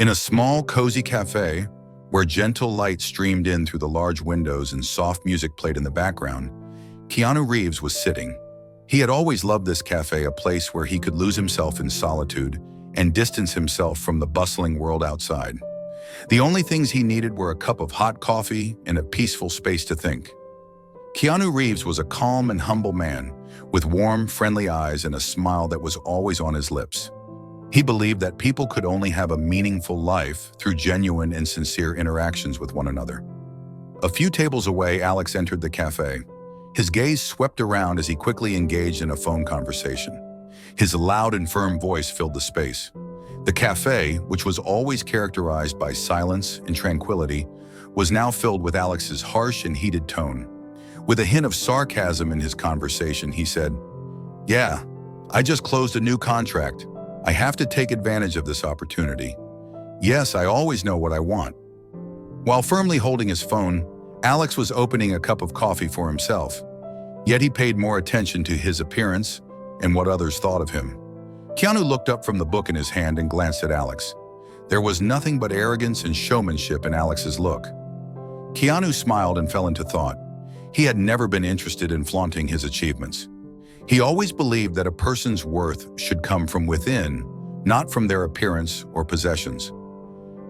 In a small, cozy cafe, where gentle light streamed in through the large windows and soft music played in the background, Keanu Reeves was sitting. He had always loved this cafe, a place where he could lose himself in solitude and distance himself from the bustling world outside. The only things he needed were a cup of hot coffee and a peaceful space to think. Keanu Reeves was a calm and humble man, with warm, friendly eyes and a smile that was always on his lips. He believed that people could only have a meaningful life through genuine and sincere interactions with one another. A few tables away, Alex entered the cafe. His gaze swept around as he quickly engaged in a phone conversation. His loud and firm voice filled the space. The cafe, which was always characterized by silence and tranquility, was now filled with Alex's harsh and heated tone. With a hint of sarcasm in his conversation, he said, "Yeah, I just closed a new contract. I have to take advantage of this opportunity. Yes, I always know what I want." While firmly holding his phone, Alex was opening a cup of coffee for himself. Yet he paid more attention to his appearance and what others thought of him. Keanu looked up from the book in his hand and glanced at Alex. There was nothing but arrogance and showmanship in Alex's look. Keanu smiled and fell into thought. He had never been interested in flaunting his achievements. He always believed that a person's worth should come from within, not from their appearance or possessions.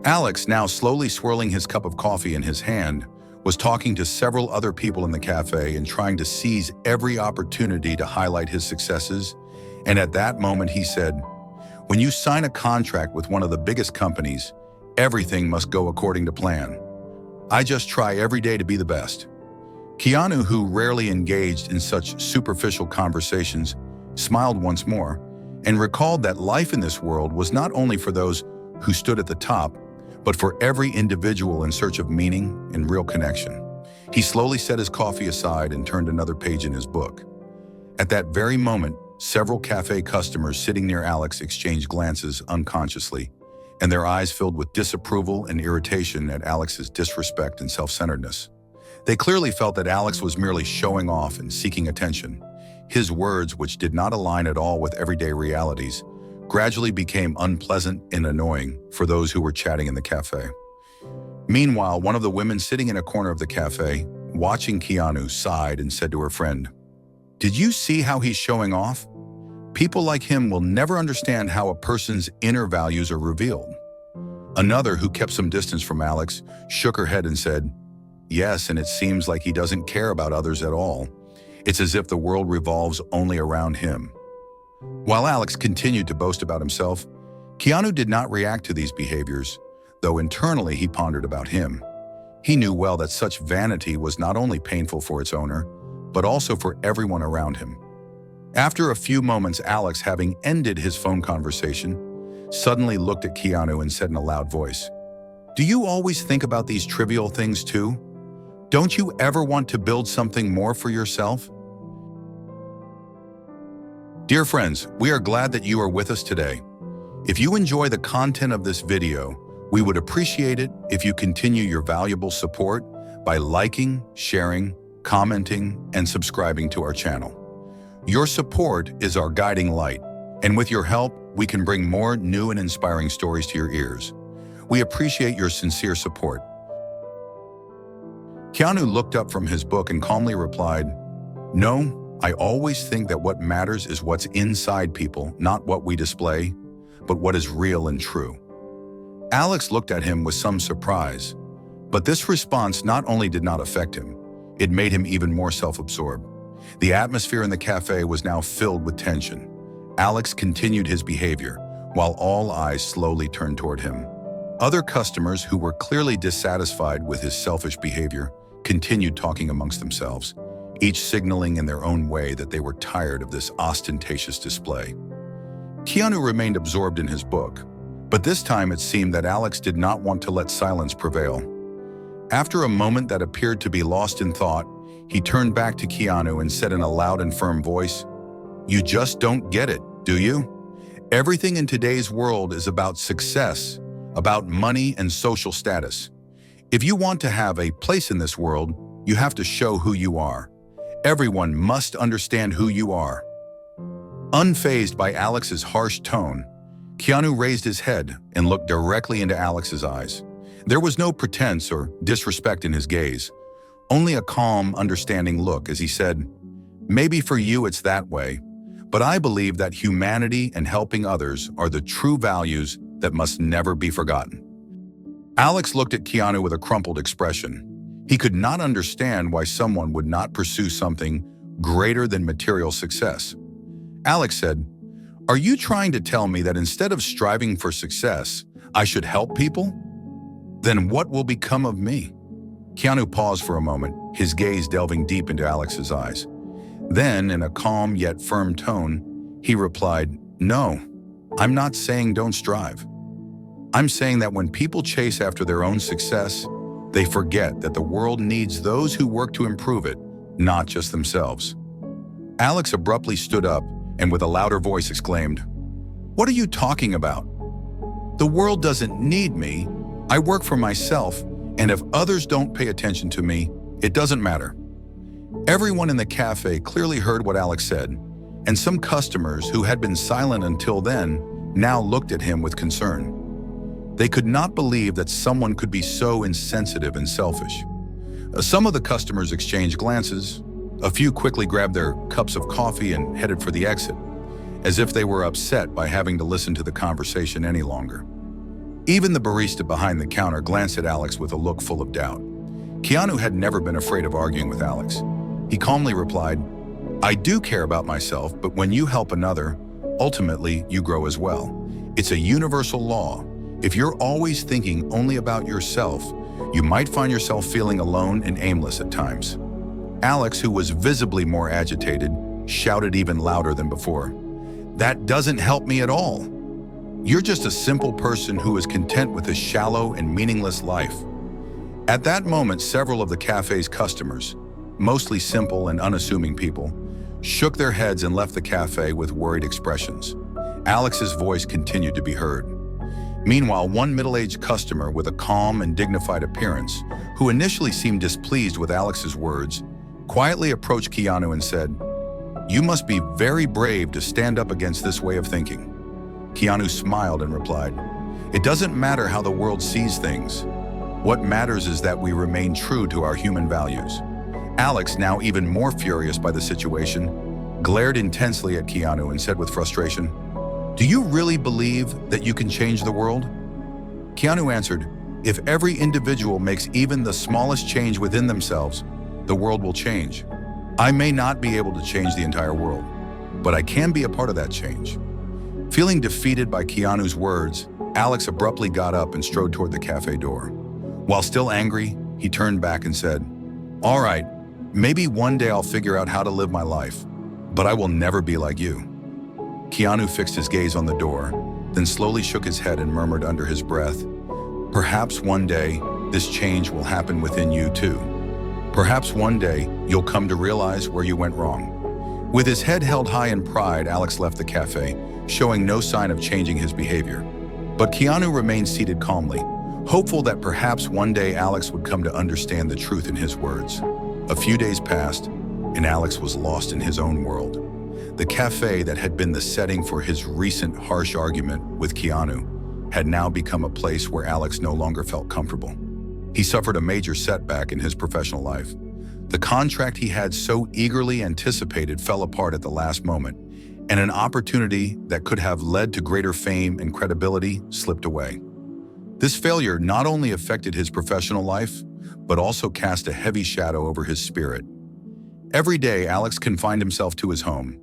Alex, now slowly swirling his cup of coffee in his hand, was talking to several other people in the cafe and trying to seize every opportunity to highlight his successes. And at that moment he said, "When you sign a contract with one of the biggest companies, everything must go according to plan. I just try every day to be the best." Keanu, who rarely engaged in such superficial conversations, smiled once more and recalled that life in this world was not only for those who stood at the top, but for every individual in search of meaning and real connection. He slowly set his coffee aside and turned another page in his book. At that very moment, several cafe customers sitting near Alex exchanged glances unconsciously, and their eyes filled with disapproval and irritation at Alex's disrespect and self-centeredness. They clearly felt that Alex was merely showing off and seeking attention. His words, which did not align at all with everyday realities, gradually became unpleasant and annoying for those who were chatting in the cafe. Meanwhile, one of the women sitting in a corner of the cafe, watching Keanu, sighed and said to her friend, "Did you see how he's showing off? People like him will never understand how a person's inner values are revealed." Another, who kept some distance from Alex, shook her head and said, "Yes, and it seems like he doesn't care about others at all. It's as if the world revolves only around him." While Alex continued to boast about himself, Keanu did not react to these behaviors, though internally he pondered about him. He knew well that such vanity was not only painful for its owner, but also for everyone around him. After a few moments, Alex, having ended his phone conversation, suddenly looked at Keanu and said in a loud voice, "Do you always think about these trivial things too? Don't you ever want to build something more for yourself?" Dear friends, we are glad that you are with us today. If you enjoy the content of this video, we would appreciate it if you continue your valuable support by liking, sharing, commenting, and subscribing to our channel. Your support is our guiding light, and with your help, we can bring more new and inspiring stories to your ears. We appreciate your sincere support. Keanu looked up from his book and calmly replied, "No, I always think that what matters is what's inside people, not what we display, but what is real and true." Alex looked at him with some surprise, but this response not only did not affect him, it made him even more self-absorbed. The atmosphere in the cafe was now filled with tension. Alex continued his behavior, while all eyes slowly turned toward him. Other customers, who were clearly dissatisfied with his selfish behavior, continued talking amongst themselves, each signaling in their own way that they were tired of this ostentatious display. Keanu remained absorbed in his book, but this time it seemed that Alex did not want to let silence prevail. After a moment that appeared to be lost in thought, he turned back to Keanu and said in a loud and firm voice, "You just don't get it, do you? Everything in today's world is about success, about money and social status. If you want to have a place in this world, you have to show who you are. Everyone must understand who you are." Unfazed by Alex's harsh tone, Keanu raised his head and looked directly into Alex's eyes. There was no pretense or disrespect in his gaze, only a calm, understanding look as he said, "Maybe for you it's that way, but I believe that humanity and helping others are the true values that must never be forgotten." Alex looked at Keanu with a crumpled expression. He could not understand why someone would not pursue something greater than material success. Alex said, "Are you trying to tell me that instead of striving for success, I should help people? Then what will become of me?" Keanu paused for a moment, his gaze delving deep into Alex's eyes. Then, in a calm yet firm tone, he replied, "No, I'm not saying don't strive. I'm saying that when people chase after their own success, they forget that the world needs those who work to improve it, not just themselves." Alex abruptly stood up and with a louder voice exclaimed, "What are you talking about? The world doesn't need me. I work for myself, and if others don't pay attention to me, it doesn't matter." Everyone in the cafe clearly heard what Alex said, and some customers who had been silent until then now looked at him with concern. They could not believe that someone could be so insensitive and selfish. Some of the customers exchanged glances. A few quickly grabbed their cups of coffee and headed for the exit, as if they were upset by having to listen to the conversation any longer. Even the barista behind the counter glanced at Alex with a look full of doubt. Keanu had never been afraid of arguing with Alex. He calmly replied, "I do care about myself, but when you help another, ultimately you grow as well. It's a universal law. If you're always thinking only about yourself, you might find yourself feeling alone and aimless at times." Alex, who was visibly more agitated, shouted even louder than before, "That doesn't help me at all. You're just a simple person who is content with a shallow and meaningless life." At that moment, several of the cafe's customers, mostly simple and unassuming people, shook their heads and left the cafe with worried expressions. Alex's voice continued to be heard. Meanwhile, one middle-aged customer with a calm and dignified appearance, who initially seemed displeased with Alex's words, quietly approached Keanu and said, "You must be very brave to stand up against this way of thinking." Keanu smiled and replied, "It doesn't matter how the world sees things. What matters is that we remain true to our human values." Alex, now even more furious by the situation, glared intensely at Keanu and said with frustration, "Do you really believe that you can change the world?" Keanu answered, "If every individual makes even the smallest change within themselves, the world will change. I may not be able to change the entire world, but I can be a part of that change." Feeling defeated by Keanu's words, Alex abruptly got up and strode toward the cafe door. While still angry, he turned back and said, "All right, maybe one day I'll figure out how to live my life, but I will never be like you." Keanu fixed his gaze on the door, then slowly shook his head and murmured under his breath, "Perhaps one day this change will happen within you too. Perhaps one day you'll come to realize where you went wrong." With his head held high in pride, Alex left the cafe, showing no sign of changing his behavior. But Keanu remained seated calmly, hopeful that perhaps one day Alex would come to understand the truth in his words. A few days passed, and Alex was lost in his own world. The cafe that had been the setting for his recent harsh argument with Keanu had now become a place where Alex no longer felt comfortable. He suffered a major setback in his professional life. The contract he had so eagerly anticipated fell apart at the last moment, and an opportunity that could have led to greater fame and credibility slipped away. This failure not only affected his professional life, but also cast a heavy shadow over his spirit. Every day, Alex confined himself to his home.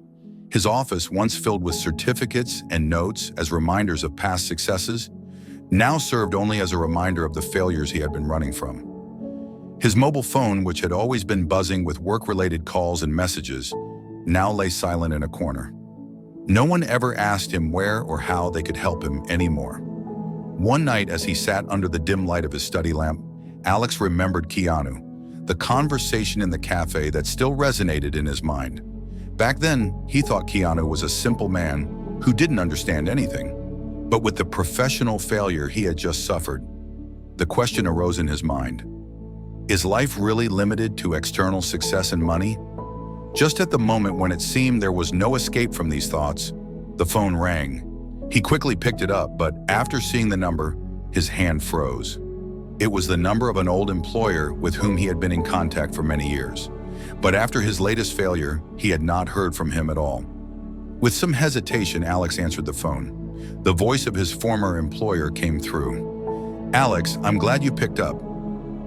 His office, once filled with certificates and notes as reminders of past successes, now served only as a reminder of the failures he had been running from. His mobile phone, which had always been buzzing with work-related calls and messages, now lay silent in a corner. No one ever asked him where or how they could help him anymore. One night, as he sat under the dim light of his study lamp, Alex remembered Keanu, the conversation in the cafe that still resonated in his mind. Back then, he thought Keanu was a simple man who didn't understand anything. But with the professional failure he had just suffered, the question arose in his mind. Is life really limited to external success and money? Just at the moment when it seemed there was no escape from these thoughts, the phone rang. He quickly picked it up, but after seeing the number, his hand froze. It was the number of an old employer with whom he had been in contact for many years. But after his latest failure, he had not heard from him at all. With some hesitation, Alex answered the phone. The voice of his former employer came through. "Alex, I'm glad you picked up.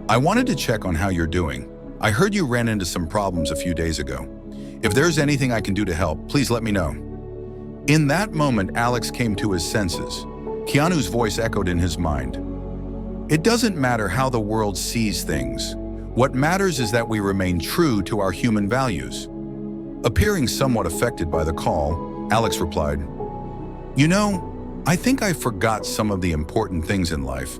I wanted to check on how you're doing. I heard you ran into some problems a few days ago. If there's anything I can do to help, please let me know." In that moment, Alex came to his senses. Keanu's voice echoed in his mind. "It doesn't matter how the world sees things. What matters is that we remain true to our human values." Appearing somewhat affected by the call, Alex replied, "You know, I think I forgot some of the important things in life.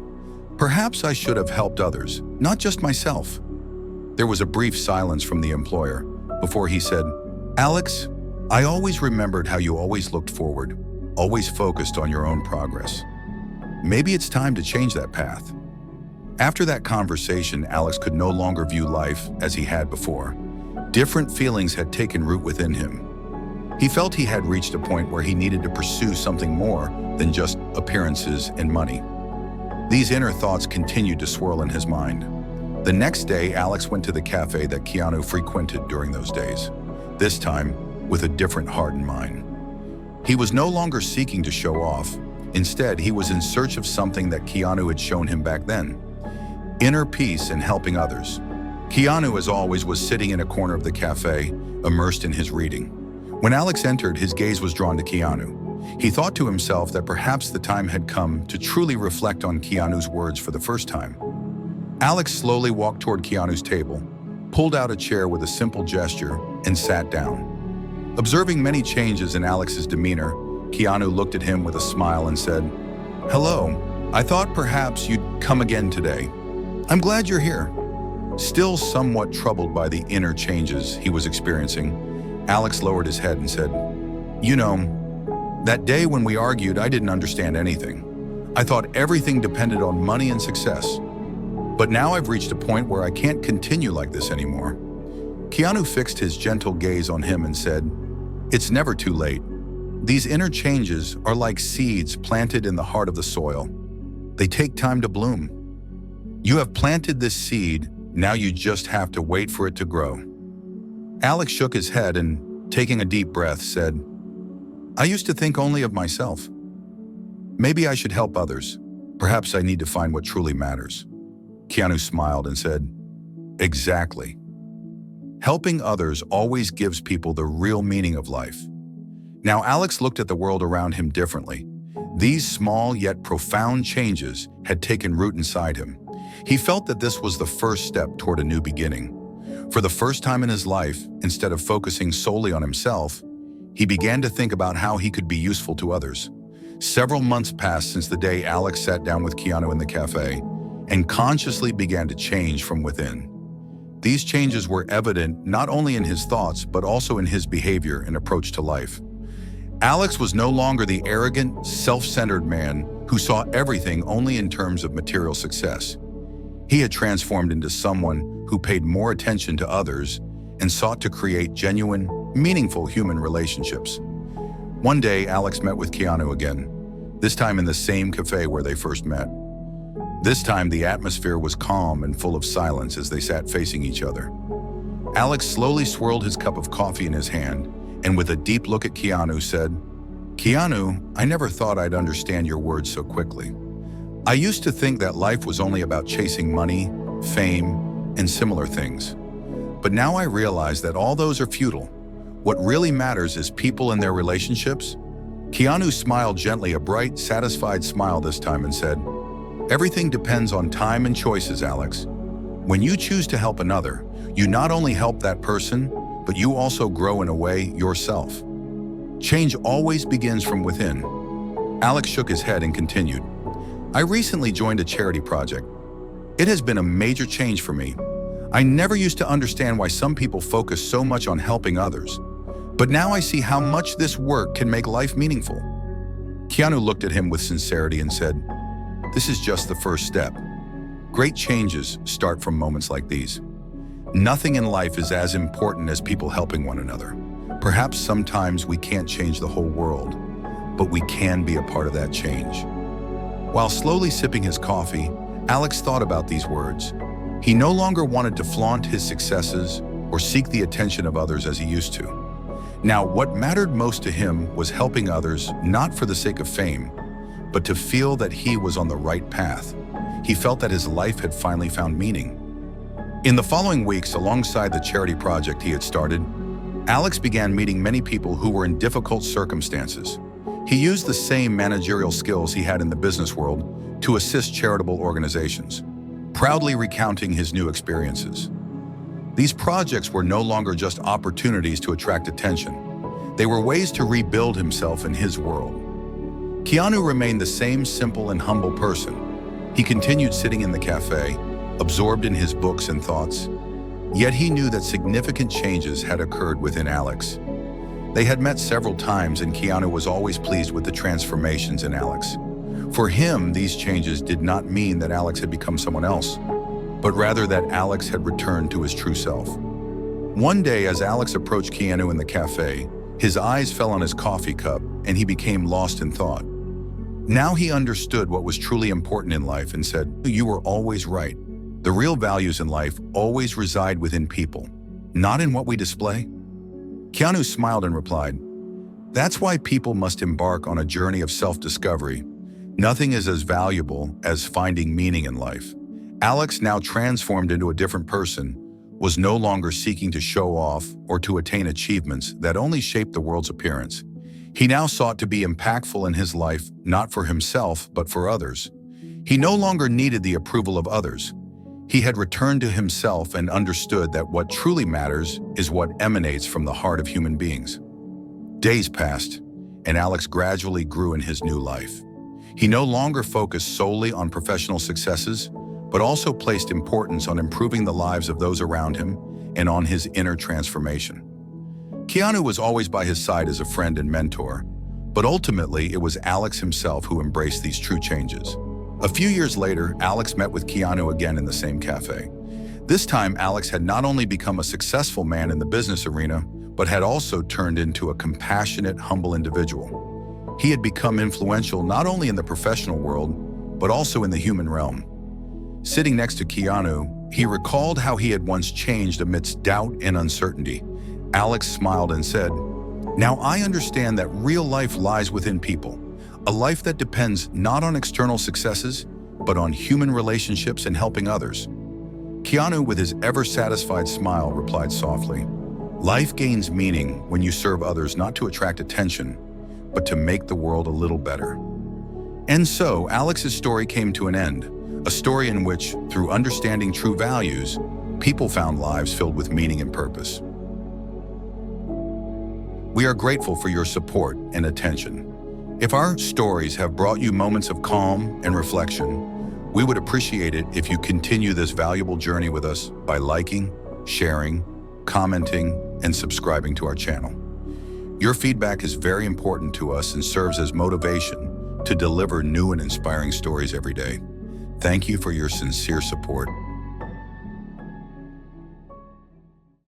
Perhaps I should have helped others, not just myself." There was a brief silence from the employer before he said, "Alex, I always remembered how you always looked forward, always focused on your own progress. Maybe it's time to change that path." After that conversation, Alex could no longer view life as he had before. Different feelings had taken root within him. He felt he had reached a point where he needed to pursue something more than just appearances and money. These inner thoughts continued to swirl in his mind. The next day, Alex went to the cafe that Keanu frequented during those days, this time with a different heart and mind. He was no longer seeking to show off. Instead, he was in search of something that Keanu had shown him back then: inner peace and helping others. Keanu, as always, was sitting in a corner of the cafe, immersed in his reading. When Alex entered, his gaze was drawn to Keanu. He thought to himself that perhaps the time had come to truly reflect on Keanu's words for the first time. Alex slowly walked toward Keanu's table, pulled out a chair with a simple gesture, and sat down. Observing many changes in Alex's demeanor, Keanu looked at him with a smile and said, "Hello, I thought perhaps you'd come again today. I'm glad you're here." Still somewhat troubled by the inner changes he was experiencing, Alex lowered his head and said, "You know, that day when we argued, I didn't understand anything. I thought everything depended on money and success. But now I've reached a point where I can't continue like this anymore." Keanu fixed his gentle gaze on him and said, "It's never too late. These inner changes are like seeds planted in the heart of the soil. They take time to bloom. You have planted this seed, now you just have to wait for it to grow." Alex shook his head and, taking a deep breath, said, "I used to think only of myself. Maybe I should help others. Perhaps I need to find what truly matters." Keanu smiled and said, "Exactly. Helping others always gives people the real meaning of life." Now Alex looked at the world around him differently. These small yet profound changes had taken root inside him. He felt that this was the first step toward a new beginning. For the first time in his life, instead of focusing solely on himself, he began to think about how he could be useful to others. Several months passed since the day Alex sat down with Keanu in the cafe and consciously began to change from within. These changes were evident not only in his thoughts, but also in his behavior and approach to life. Alex was no longer the arrogant, self-centered man who saw everything only in terms of material success. He had transformed into someone who paid more attention to others and sought to create genuine, meaningful human relationships. One day, Alex met with Keanu again, this time in the same cafe where they first met. This time, the atmosphere was calm and full of silence as they sat facing each other. Alex slowly swirled his cup of coffee in his hand and with a deep look at Keanu said, "Keanu, I never thought I'd understand your words so quickly. I used to think that life was only about chasing money, fame, and similar things. But now I realize that all those are futile. What really matters is people and their relationships." Keanu smiled gently, a bright, satisfied smile this time, and said, "Everything depends on time and choices, Alex. When you choose to help another, you not only help that person, but you also grow in a way yourself. Change always begins from within." Alex shook his head and continued, "I recently joined a charity project. It has been a major change for me. I never used to understand why some people focus so much on helping others. But now I see how much this work can make life meaningful." Keanu looked at him with sincerity and said, "This is just the first step. Great changes start from moments like these. Nothing in life is as important as people helping one another. Perhaps sometimes we can't change the whole world, but we can be a part of that change. While slowly sipping his coffee, Alex thought about these words. He no longer wanted to flaunt his successes or seek the attention of others as he used to. Now, what mattered most to him was helping others, not for the sake of fame, but to feel that he was on the right path. He felt that his life had finally found meaning. In the following weeks, alongside the charity project he had started, Alex began meeting many people who were in difficult circumstances. He used the same managerial skills he had in the business world to assist charitable organizations, proudly recounting his new experiences. These projects were no longer just opportunities to attract attention. They were ways to rebuild himself in his world. Keanu remained the same simple and humble person. He continued sitting in the cafe, absorbed in his books and thoughts. Yet he knew that significant changes had occurred within Alex. They had met several times, and Keanu was always pleased with the transformations in Alex. For him, these changes did not mean that Alex had become someone else, but rather that Alex had returned to his true self. One day, as Alex approached Keanu in the cafe, his eyes fell on his coffee cup, and he became lost in thought. Now he understood what was truly important in life and said, "You were always right. The real values in life always reside within people, not in what we display." Keanu smiled and replied, "That's why people must embark on a journey of self-discovery. Nothing is as valuable as finding meaning in life." Alex, now transformed into a different person, was no longer seeking to show off or to attain achievements that only shaped the world's appearance. He now sought to be impactful in his life, not for himself, but for others. He no longer needed the approval of others. He had returned to himself and understood that what truly matters is what emanates from the heart of human beings. Days passed, and Alex gradually grew in his new life. He no longer focused solely on professional successes, but also placed importance on improving the lives of those around him and on his inner transformation. Keanu was always by his side as a friend and mentor, but ultimately it was Alex himself who embraced these true changes. A few years later, Alex met with Keanu again in the same cafe. This time, Alex had not only become a successful man in the business arena, but had also turned into a compassionate, humble individual. He had become influential not only in the professional world, but also in the human realm. Sitting next to Keanu, he recalled how he had once changed amidst doubt and uncertainty. Alex smiled and said, "Now I understand that real life lies within people. A life that depends not on external successes, but on human relationships and helping others." Keanu, with his ever-satisfied smile, replied softly, "Life gains meaning when you serve others not to attract attention, but to make the world a little better." And so, Alex's story came to an end, a story in which, through understanding true values, people found lives filled with meaning and purpose. We are grateful for your support and attention. If our stories have brought you moments of calm and reflection, we would appreciate it if you continue this valuable journey with us by liking, sharing, commenting, and subscribing to our channel. Your feedback is very important to us and serves as motivation to deliver new and inspiring stories every day. Thank you for your sincere support.